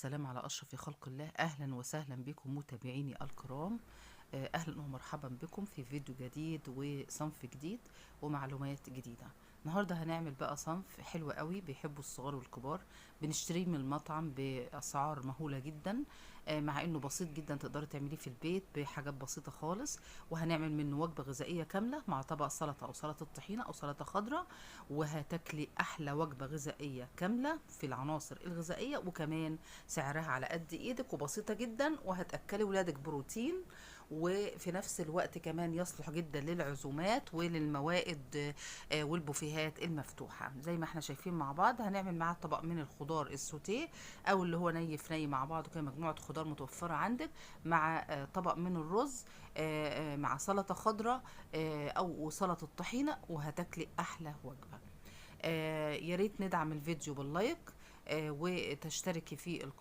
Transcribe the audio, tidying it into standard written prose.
والسلام على أشرف خلق الله. أهلا وسهلا بكم متابعيني الكرام. أهلا ومرحبا بكم في فيديو جديد وصنف جديد ومعلومات جديدة. النهاردة هنعمل بقى صنف حلو قوي بيحبوا الصغار والكبار. بنشتريه من المطعم بأسعار مهولة جدا، مع انه بسيط جدا، تقدري تعمليه في البيت بحاجات بسيطة خالص. وهنعمل منه وجبة غذائية كاملة مع طبق سلطة او سلطة طحينة او سلطة خضراء، وهتاكلي احلى وجبة غذائية كاملة في العناصر الغذائية، وكمان سعرها على قد ايدك وبسيطة جدا، وهتأكلي ولادك بروتين، وفي نفس الوقت كمان يصلح جدا للعزومات وللموائد والبوفيهات المفتوحة. زي ما احنا شايفين مع بعض هنعمل معاه طبق من الخضار السوتيه، او اللي هو ني في ني مع بعض كده، مجموعة خضار متوفرة عندك، مع طبق من الرز، مع سلطة خضراء او سلطة طحينة، وهتاكلي احلى وجبة. يا ريت ندعم الفيديو باللايك، وتشتركي في القناة